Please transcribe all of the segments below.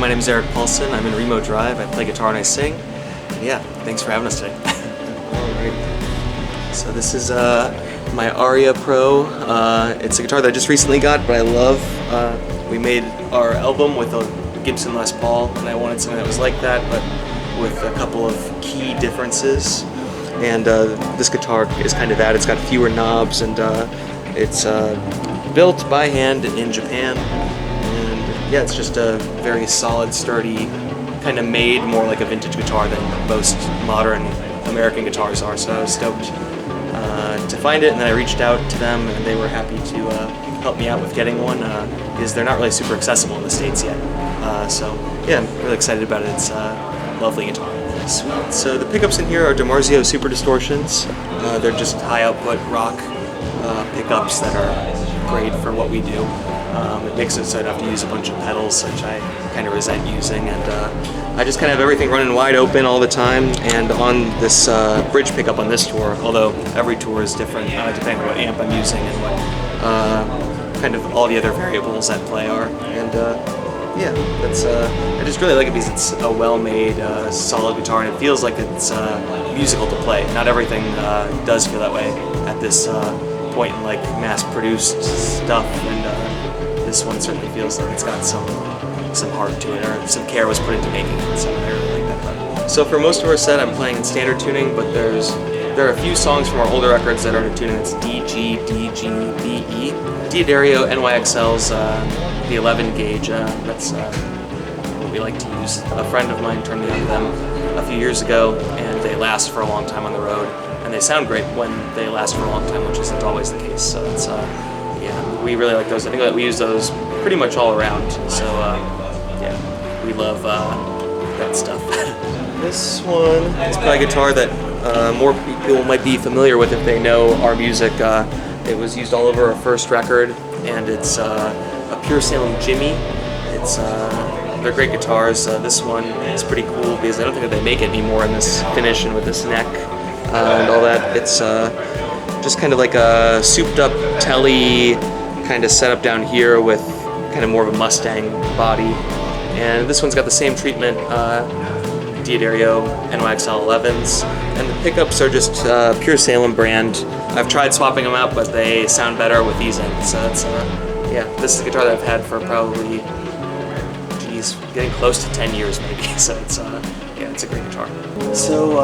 my name is Erik Paulson. I'm in Remo Drive. I play guitar and I sing. And yeah, thanks for having us today. Alright. So this is my Aria Pro. It's a guitar that I just recently got, but I love. We made our album with a Gibson Les Paul, and I wanted something that was like that, but with a couple of key differences. And this guitar is kind of that. It's got fewer knobs, and it's built by hand in Japan. And yeah, it's just a very solid, sturdy, kind of made more like a vintage guitar than most modern American guitars are. So I was stoked to find it, and then I reached out to them, and they were happy to help me out with getting one, because they're not really super accessible in the States yet. So yeah, I'm really excited about it. It's a lovely guitar. Sweet. So the pickups in here are DiMarzio Super Distortions. They're just high output rock pickups that are great for what we do. It makes it so I don't have to use a bunch of pedals, which I kind of resent using, and I just kind of have everything running wide open all the time. And on this bridge pickup on this tour, although every tour is different depending on what amp I'm using and what kind of all the other variables at play are. And yeah, that's I just really like it because it's a well-made, solid guitar, and it feels like it's musical to play. Not everything does feel that way at this point in like mass-produced stuff, and this one certainly feels like it's got some heart to it, or some care was put into making it. So I really like that part. So for most of our set, I'm playing in standard tuning, but there are a few songs from our older records that are in tuning. It's D, G, D, G, B, E. D'Addario NYXL's the 11 gauge. That's what we like to use. A friend of mine turned me on to them a few years ago, and they last for a long time on the road, and they sound great when they last for a long time, which isn't always the case. So it's yeah, we really like those. I think that we use those pretty much all around. So yeah, we love that stuff. This one is probably a guitar that more people might be familiar with if they know our music. It was used all over our first record, and it's a Pure Salem Jimmy. They're great guitars. This one is pretty cool because I don't think that they make it anymore in this finish and with this neck and all that. It's just kind of like a souped up telly kind of setup down here with kind of more of a Mustang body. And this one's got the same treatment, D'Addario NYXL 11s, and the pickups are just Pure Salem brand. I've tried swapping them out, but they sound better with these in. So it's yeah, this is a guitar that I've had for probably, geez, getting close to 10 years maybe. So it's yeah, it's a great guitar. So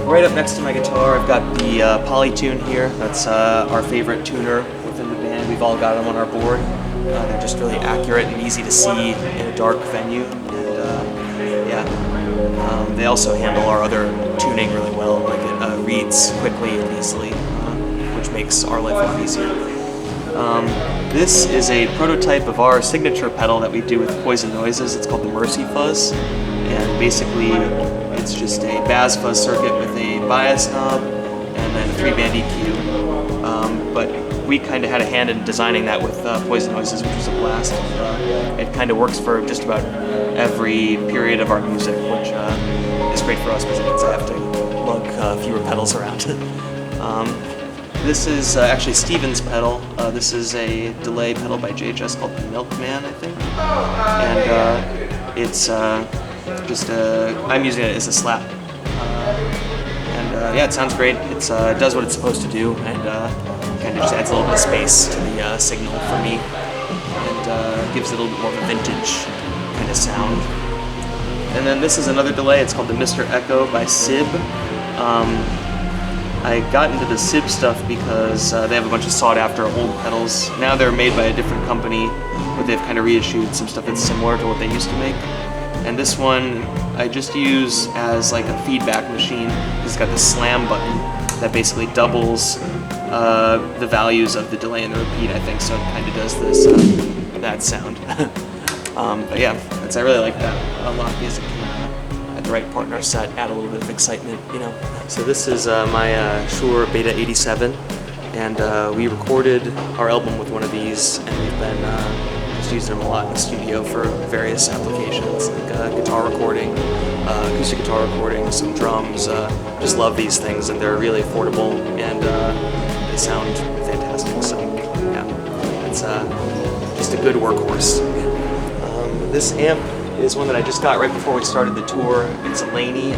right up next to my guitar, I've got the Polytune here. That's our favorite tuner within the band. We've all got them on our board. They're just really accurate and easy to see in a dark venue. And yeah, they also handle our other tuning really well. Like it reads quickly and easily, which makes our life a lot easier. This is a prototype of our signature pedal that we do with Poison Noises. It's called the Mercy Fuzz, and basically it's just a bass fuzz circuit with a bias knob and then a 3-band EQ. But we kind of had a hand in designing that with Poison Noises, which was a blast. It kind of works for just about every period of our music, which is great for us because it means I have to lug fewer pedals around. This is actually Steven's pedal. This is a delay pedal by JHS called the Milkman, I think. And it's just I'm using it as a slap. And yeah, it sounds great. It does what it's supposed to do, and kind of just adds a little bit of space to the signal for me, and gives it a little bit more of a vintage kind of sound. And then this is another delay. It's called the Mr. Echo by Sib. I got into the Sib stuff because they have a bunch of sought-after old pedals. Now they're made by a different company, but they've kind of reissued some stuff that's similar to what they used to make. And this one I just use as like a feedback machine. It's got this slam button that basically doubles the values of the delay and the repeat, I think, so it kind of does this that sound. But yeah, I really like that a lot because it can, at the right partner set, add a little bit of excitement, you know. So this is my Shure Beta 87, and we recorded our album with one of these, and we've been just using them a lot in the studio for various applications, like guitar recording, acoustic guitar recording, some drums. Just love these things, and they're really affordable, and they sound fantastic. So yeah, it's just a good workhorse. This amp is one that I just got right before we started the tour. It's a Laney.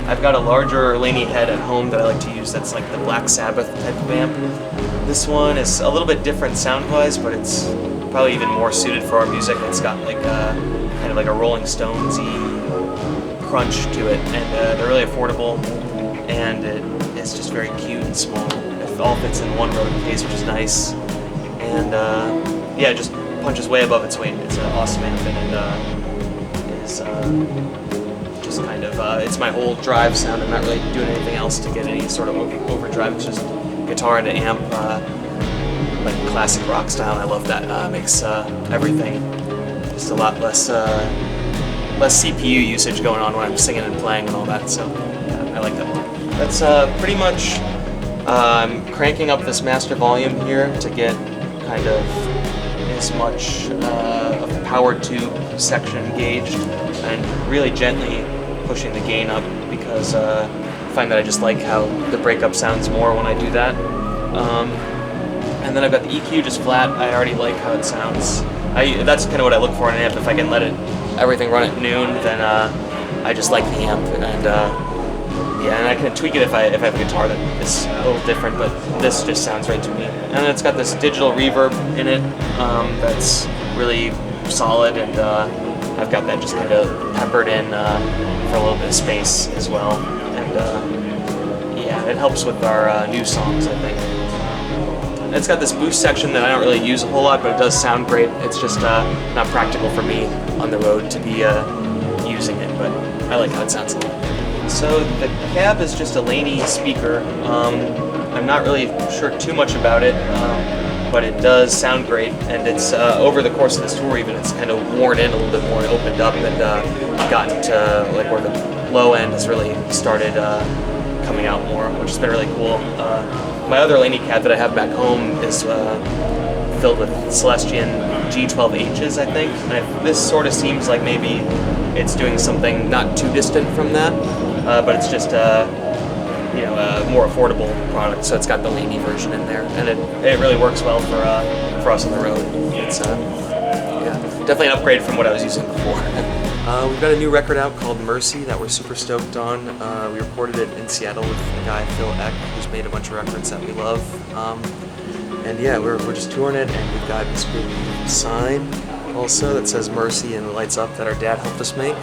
I've got a larger Laney head at home that I like to use that's like the Black Sabbath type of amp. This one is a little bit different sound-wise, but it's probably even more suited for our music. It's got like kind of like a Rolling Stones-y crunch to it, and they're really affordable, and it's just very cute and small. It all fits in one Rode case, which is nice, and yeah, it just punches way above its weight. It's an awesome amp, and is just kind of, it's my whole drive sound. I'm not really doing anything else to get any sort of overdrive. It's just guitar and amp, like classic rock style. I love that. Makes everything just a lot less CPU usage going on when I'm singing and playing and all that. So yeah, I like that one. That's pretty much. I'm cranking up this master volume here to get kind of as much of the power tube section engaged, and really gently pushing the gain up, because I find that I just like how the breakup sounds more when I do that. And then I've got the EQ just flat. I already like how it sounds. That's kind of what I look for in an amp. If I can let everything run at noon, then I just like the amp, and yeah, and I can tweak it if I have a guitar that is a little different, but this just sounds right to me. And then it's got this digital reverb in it that's really solid, and I've got that just kind of peppered in for a little bit of space as well. And yeah, it helps with our new songs, I think. It's got this boost section that I don't really use a whole lot, but it does sound great. It's just not practical for me on the road to be using it, but I like how it sounds a lot. So the cab is just a Laney speaker. I'm not really sure too much about it, but it does sound great, and it's over the course of this tour even, it's kind of worn in a little bit more and opened up, and gotten to like where the low end has really started coming out more, which has been really cool. My other Laney cab that I have back home is filled with Celestion G12H's, I think, and this sort of seems like maybe it's doing something not too distant from that, but it's just you know, a more affordable product, so it's got the Laney version in there, and it really works well for us on the road. It's yeah, definitely an upgrade from what I was using before. We've got a new record out called Mercy that we're super stoked on. We recorded it in Seattle with the guy Phil Eck, who's made a bunch of records that we love. And yeah, we're just touring it, and we've got this big sign also that says Mercy and it lights up that our dad helped us make.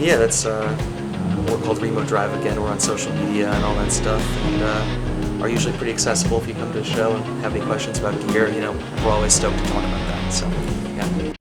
Yeah, that's we're called Remo Drive again. We're on social media and all that stuff, and are usually pretty accessible if you come to a show and have any questions about gear. You know, we're always stoked to talk about that. So yeah.